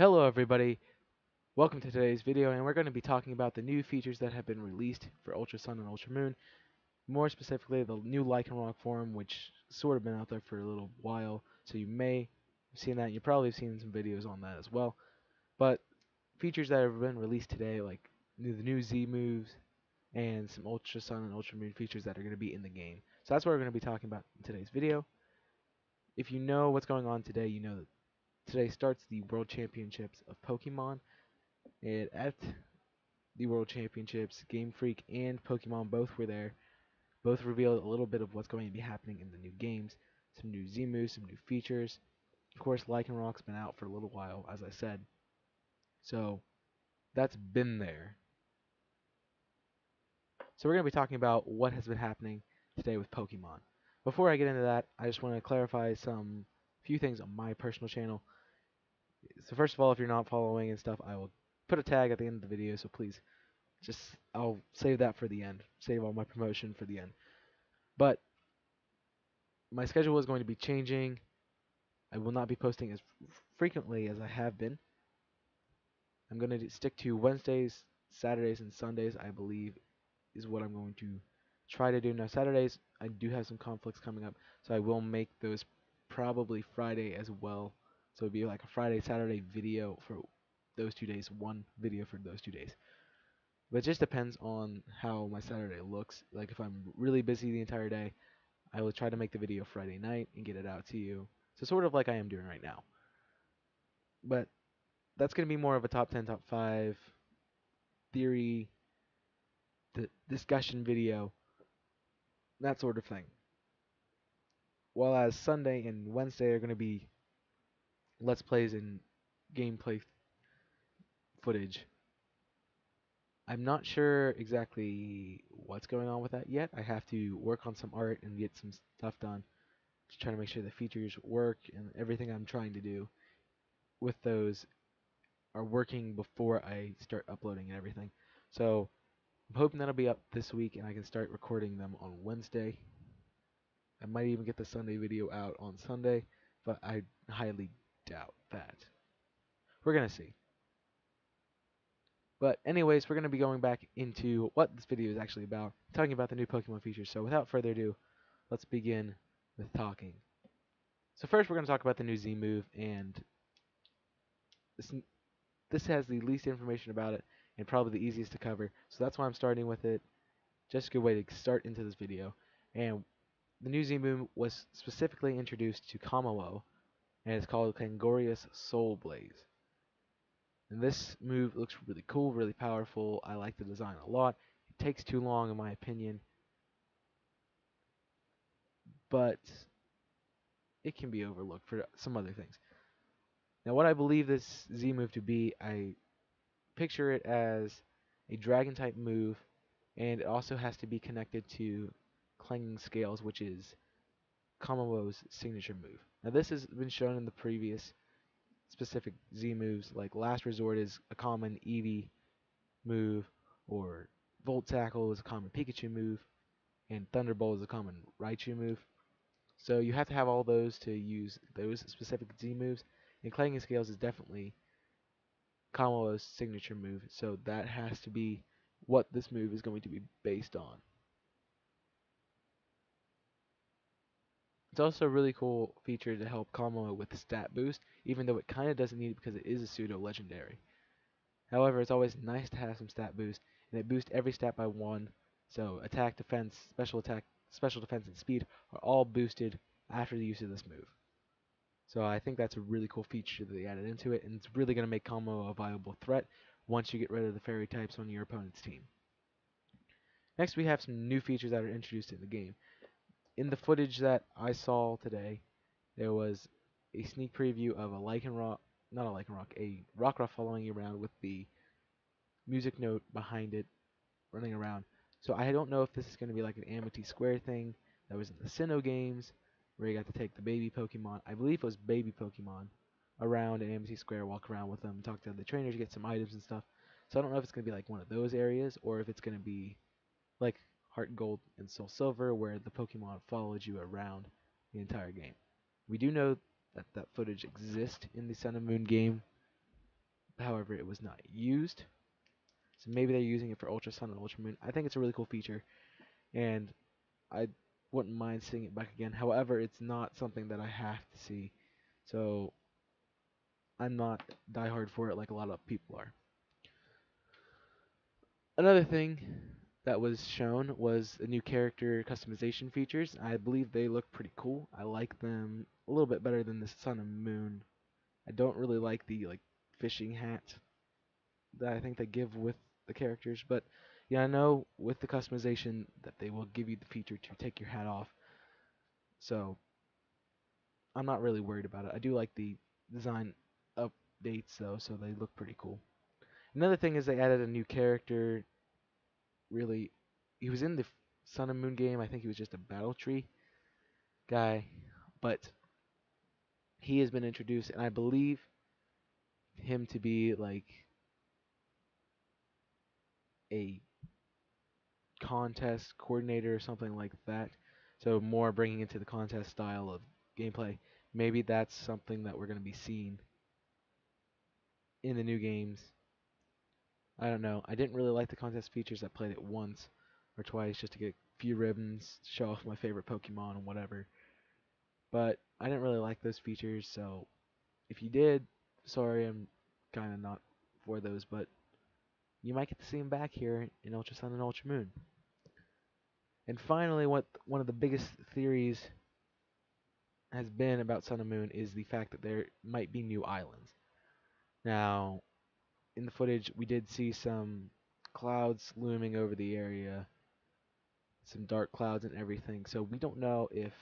Hello everybody, welcome to today's video, and we're going to be talking about the new features that have been released for Ultra Sun and Ultra Moon. More specifically, the new Lichen Rock form, which sort of been out there for a little while, so you may have seen that. You probably have seen some videos on that as well. But features that have been released today, like the new Z moves and some Ultra Sun and Ultra Moon features that are going to be in the game. So that's what we're going to be talking about in today's video. If you know what's going on today, you know that today starts the World Championships of Pokemon. And at the World Championships, Game Freak and Pokemon both were there. Both revealed a little bit of what's going to be happening in the new games. Some new Z moves, some new features. Of course, Lycanroc's been out for a little while, as I said. So that's been there. So we're going to be talking about what has been happening today with Pokemon. Before I get into that, I just want to clarify some few things on my personal channel. So first of all, if you're not following and stuff, I will put a tag at the end of the video, so please just I'll save that for the end. Save all my promotion for the end. But my schedule is going to be changing. I will not be posting as frequently as I have been. I'm going to stick to Wednesdays, Saturdays, and Sundays, I believe, is what I'm going to try to do. Now, Saturdays, I do have some conflicts coming up, so I will make those probably Friday as well. So it'd be like a Friday, Saturday video for those 2 days, one video for those 2 days. But it just depends on how my Saturday looks. Like if I'm really busy the entire day, I will try to make the video Friday night and get it out to you. So sort of like I am doing right now. But that's going to be more of a top 10, top 5 theory, discussion video, that sort of thing. While as Sunday and Wednesday are going to be Let's Plays and gameplay footage. I'm not sure exactly what's going on with that yet. I have to work on some art and get some stuff done to try to make sure the features work and everything I'm trying to do with those are working before I start uploading and everything. So I'm hoping that'll be up this week and I can start recording them on Wednesday. I might even get the Sunday video out on Sunday, but I highly doubt that. We're going to see. But anyways, we're going to be going back into what this video is actually about, talking about the new Pokemon features. So without further ado, let's begin with talking. So first we're going to talk about the new Z move, and this, this has the least information about it and probably the easiest to cover. So that's why I'm starting with it. Just a good way to start into this video. And the new Z move was specifically introduced to Kommo-o, and it's called Kangorious Soul Blaze. And this move looks really cool, really powerful. I like the design a lot. It takes too long in my opinion, but it can be overlooked for some other things. Now what I believe this Z move to be, I picture it as a dragon type move, and it also has to be connected to Clanging Scales, which is Kommo-o's signature move. Now this has been shown in the previous specific Z moves, like Last Resort is a common Eevee move, or Volt Tackle is a common Pikachu move, and Thunderbolt is a common Raichu move. So you have to have all those to use those specific Z moves, and Clanging Scales is definitely Kommo-o's signature move, so that has to be what this move is going to be based on. It's also a really cool feature to help Kommo-o with the stat boost, even though it kind of doesn't need it because it is a pseudo legendary. However, it's always nice to have some stat boost, and it boosts every stat by 1. So attack, defense, special defense, and speed are all boosted after the use of this move. So I think that's a really cool feature that they added into it, and it's really going to make Kommo-o a viable threat once you get rid of the fairy types on your opponent's team. Next, we have some new features that are introduced in the game. In the footage that I saw today, there was a sneak preview of a Lycanroc, not a Lycanroc, a Rockruff following you around with the music note behind it running around. So I don't know if this is going to be like an Amity Square thing that was in the Sinnoh games, where you got to take the baby Pokemon, I believe it was baby Pokemon, around in Amity Square, walk around with them, talk to the trainers, get some items and stuff. So I don't know if it's going to be like one of those areas, or if it's going to be like Heart Gold and Soul Silver, where the Pokemon followed you around the entire game. We do know that that footage exists in the Sun and Moon game, However, it was not used. So maybe they're using it for Ultra Sun and Ultra Moon. I think it's a really cool feature, and I wouldn't mind seeing it back again. However, it's not something that I have to see, so I'm not diehard for it like a lot of people are. Another thing that was shown was the new character customization features. I believe they look pretty cool. I like them a little bit better than the Sun and Moon. I don't really like the fishing hat that I think they give with the characters, but yeah, I know with the customization that they will give you the feature to take your hat off. So I'm not really worried about it. I do like the design updates though, so they look pretty cool. Another thing is they added a new character. Really, he was in the Sun and Moon game. I think he was just a battle tree guy, but he has been introduced, and I believe him to be like a contest coordinator or something like that. So more bringing into the contest style of gameplay. Maybe that's something that we're going to be seeing in the new games. I don't know. I didn't really like the contest features. I played it once or twice just to get a few ribbons, show off my favorite Pokemon and whatever. But I didn't really like those features, so if you did, sorry, I'm kind of not for those, but you might get to see them back here in Ultra Sun and Ultra Moon. And finally, what one of the biggest theories has been about Sun and Moon is the fact that there might be new islands. Now, in the footage, we did see some clouds looming over the area, some dark clouds and everything. So we don't know if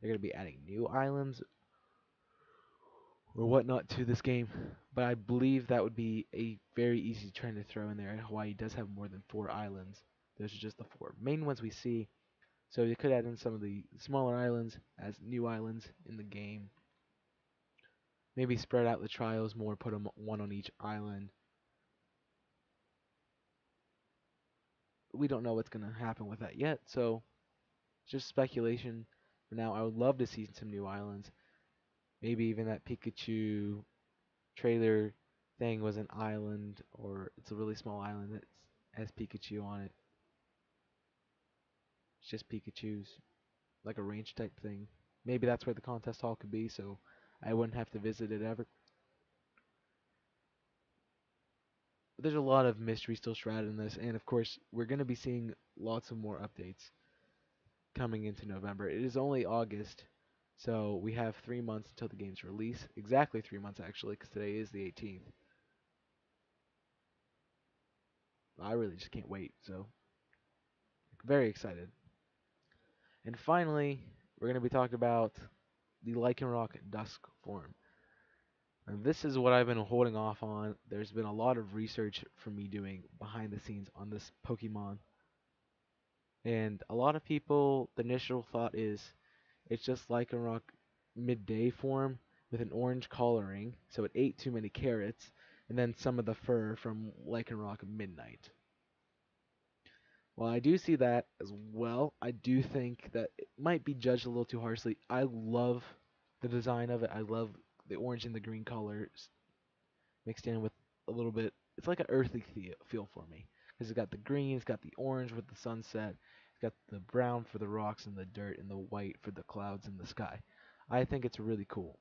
they're going to be adding new islands or whatnot to this game, but I believe that would be a very easy trend to throw in there. And Hawaii does have more than 4 islands. Those are just the 4 main ones we see. So you could add in some of the smaller islands as new islands in the game. Maybe spread out the trials more, put them one on each island. We don't know what's going to happen with that yet, so it's just speculation for now. I would love to see some new islands. Maybe even that Pikachu trailer thing was an island, or it's a really small island that has Pikachu on it. It's just Pikachu's, like a range type thing. Maybe that's where the contest hall could be, so I wouldn't have to visit it ever. But there's a lot of mystery still shrouded in this, and of course, we're going to be seeing lots of more updates coming into November. It is only August, so we have 3 months until the game's release. Exactly 3 months, actually, because today is the 18th. I really just can't wait, so very excited. And finally, we're going to be talking about the Lycanroc Dusk form. And this is what I've been holding off on. There's been a lot of research for me doing behind the scenes on this Pokemon. And a lot of people, the initial thought is it's just Lycanroc midday form with an orange coloring, so it ate too many carrots, and then some of the fur from Lycanroc Midnight. Well, I do see that as well. I do think that it might be judged a little too harshly. I love the design of it. I love the orange and the green colors mixed in with a little bit. It's like an earthy feel for me because it's got the green, it's got the orange with the sunset, it's got the brown for the rocks and the dirt, and the white for the clouds and the sky. I think it's really cool.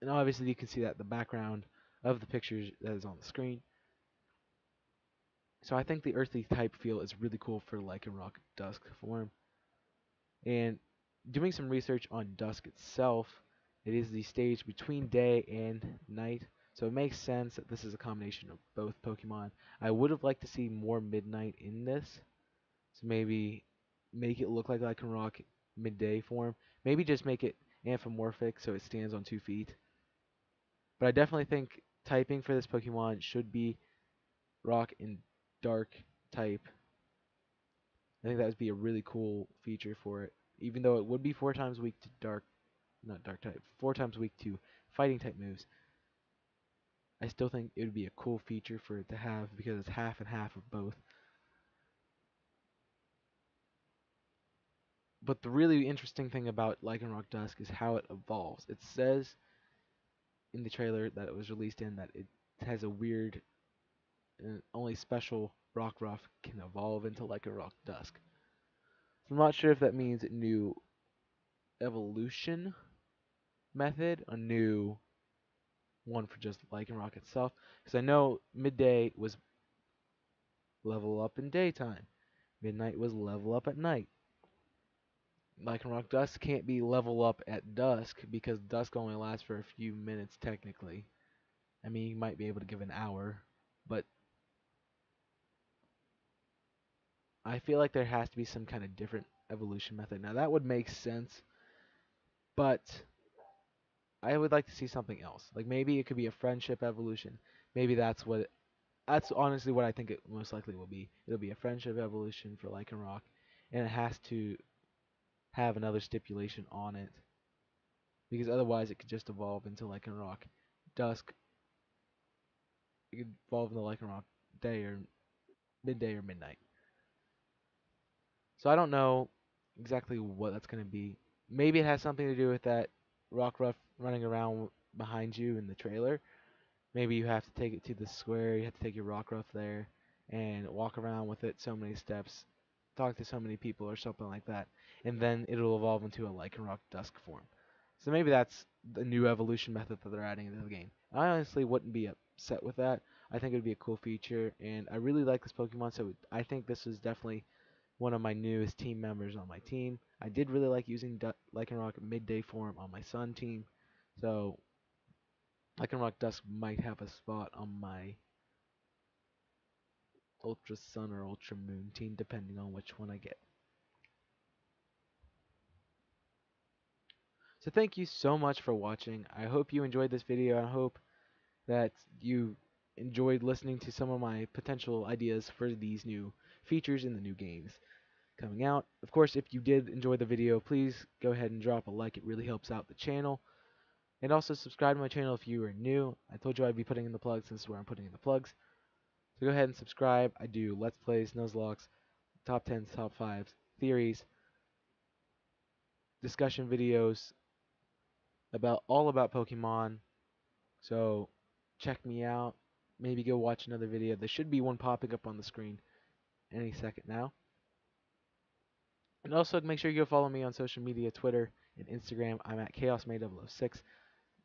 And obviously, you can see that in the background of the pictures that is on the screen. So I think the earthy type feel is really cool for Lycanroc Dusk form. And doing some research on Dusk itself, it is the stage between day and night. So it makes sense that this is a combination of both Pokemon. I would have liked to see more Midnight in this. So maybe make it look like Lycanroc midday form. Maybe just make it anthropomorphic so it stands on 2 feet. But I definitely think typing for this Pokemon should be rock and dark type. I think that would be a really cool feature for it. Even though it would be 4 times weak to dark, not dark type, 4 times weak to fighting type moves, I still think it would be a cool feature for it to have because it's half and half of both. But the really interesting thing about Lycanroc Dusk is how it evolves. It says in the trailer that it was released in that it has a weird, only special rock ruff can evolve into like a rock dusk. So I'm not sure if that means a new evolution method, a new one for just Lycanroc itself. Because I know midday was level up in daytime, midnight was level up at night. Lycanroc Dusk can't be level up at dusk because dusk only lasts for a few minutes technically. I mean, you might be able to give an hour, but I feel like there has to be some kind of different evolution method. Now that would make sense, but I would like to see something else. Like maybe it could be a friendship evolution. Maybe that's honestly what I think it most likely will be. It'll be a friendship evolution for Lycanroc, and it has to have another stipulation on it because otherwise it could just evolve into Lycanroc Dusk. It could evolve into Lycanroc Day or midday or midnight. So I don't know exactly what that's going to be. Maybe it has something to do with that Rockruff running around behind you in the trailer. Maybe you have to take it to the square, you have to take your Rockruff there and walk around with it so many steps, talk to so many people or something like that, and then it'll evolve into a Lycanroc Dusk form. So maybe that's the new evolution method that they're adding into the game. I honestly wouldn't be upset with that. I think it would be a cool feature, and I really like this Pokemon, so I think this is definitely one of my newest team members on my team. I did really like using Lycanroc midday form on my Sun team, so Lycanroc Dusk might have a spot on my Ultra Sun or Ultra Moon team, depending on which one I get. So thank you so much for watching. I hope you enjoyed this video. I hope that you enjoyed listening to some of my potential ideas for these new features in the new games coming out. Of course, if you did enjoy the video, please go ahead and drop a like. It really helps out the channel. And also subscribe to my channel if you are new. I told you I'd be putting in the plugs. This is where I'm putting in the plugs. So go ahead and subscribe. I do Let's Plays, Nuzlockes, top 10s, top 5s, theories, discussion videos about all about Pokemon. So check me out. Maybe go watch another video. There should be one popping up on the screen any second now. And also make sure you go follow me on social media, Twitter and Instagram. I'm at ChaosMay006.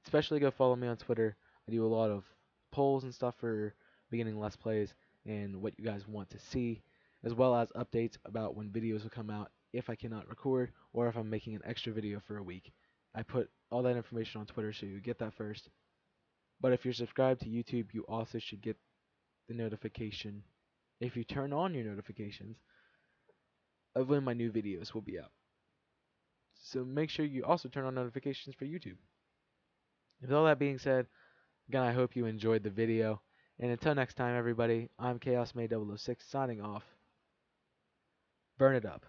Especially go follow me on Twitter. I do a lot of polls and stuff for beginning Let's Plays and what you guys want to see, as well as updates about when videos will come out if I cannot record or if I'm making an extra video for a week. I put all that information on Twitter so you get that first. But if you're subscribed to YouTube, you also should get the notification, if you turn on your notifications, of when my new videos will be out. So make sure you also turn on notifications for YouTube. With all that being said, again, I hope you enjoyed the video. And until next time, everybody, I'm ChaosMay006 signing off. Burn it up.